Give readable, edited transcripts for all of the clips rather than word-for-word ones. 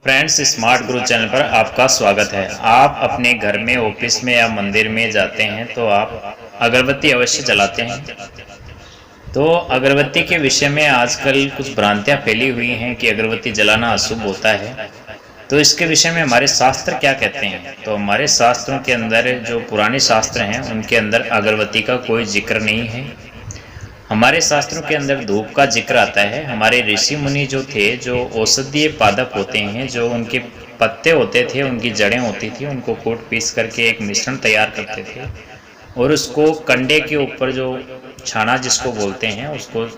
Friends, smart गुरु channel पर आपका स्वागत है। आप अपने घर में, ऑफिस में या मंदिर में जाते हैं तो आप अगरबत्ती अवश्य जलाते हैं। तो अगरबत्ती के विषय में आजकल कुछ भ्रांतियां फैली हुई हैं कि अगरबत्ती जलाना अशुभ होता है। तो इसके विषय में हमारे शास्त्र क्या कहते हैं? तो हमारे शास्त्रों के अंदर, जो पुराने शास्त्र हैं, उनके अंदर अगरबत्ती का कोई जिक्र नहीं है। हमारे शास्त्रों के अंदर धूप का जिक्र आता है। हमारे ऋषि मुनि जो थे, जो औषधीय पादप होते हैं, जो उनके पत्ते होते थे, उनकी जड़ें होती थी, उनको कूट पीस करके एक मिश्रण तैयार करते थे और उसको कंडे के ऊपर, जो छाना जिसको बोलते हैं, उसको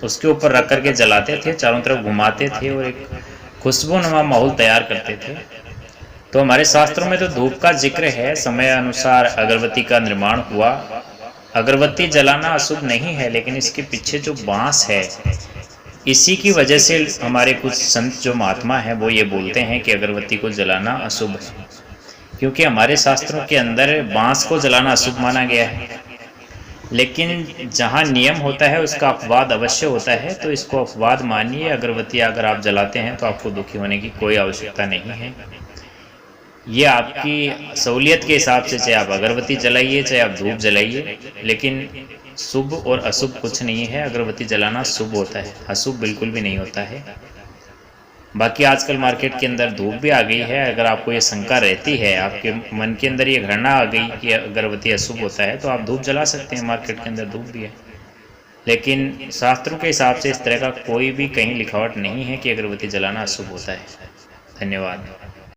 उसके ऊपर रख करके जलाते थे, चारों तरफ घुमाते थे और एक खुशबूनुमा माहौल तैयार करते थे। तो हमारे शास्त्रों में तो धूप का जिक्र है। समय अनुसार अगरबत्ती का निर्माण हुआ। अगरबत्ती जलाना अशुभ नहीं है, लेकिन इसके पीछे जो बांस है, इसी की वजह से हमारे कुछ संत, जो महात्मा हैं, वो ये बोलते हैं कि अगरबत्ती को जलाना अशुभ है, क्योंकि हमारे शास्त्रों के अंदर बांस को जलाना अशुभ माना गया है। लेकिन जहाँ नियम होता है उसका अपवाद अवश्य होता है, तो इसको अपवाद मानिए। अगरबत्ती अगर आप जलाते हैं तो आपको दुखी होने की कोई आवश्यकता नहीं है। ये आपकी सहूलियत के हिसाब से, चाहे आप अगरबत्ती जलाइए, चाहे आप धूप जलाइए, लेकिन शुभ और अशुभ कुछ नहीं है। अगरबत्ती जलाना शुभ होता है, अशुभ बिल्कुल भी नहीं होता है। बाकी आजकल मार्केट के अंदर धूप भी आ गई है। अगर आपको ये शंका रहती है, आपके मन के अंदर ये घृणा आ गई कि अगरबत्ती अशुभ होता है, तो आप धूप जला सकते हैं। मार्केट के अंदर धूप भी है, लेकिन शास्त्रों के हिसाब से इस तरह का कोई भी कहीं लिखावट नहीं है कि अगरबत्ती जलाना अशुभ होता है। धन्यवाद।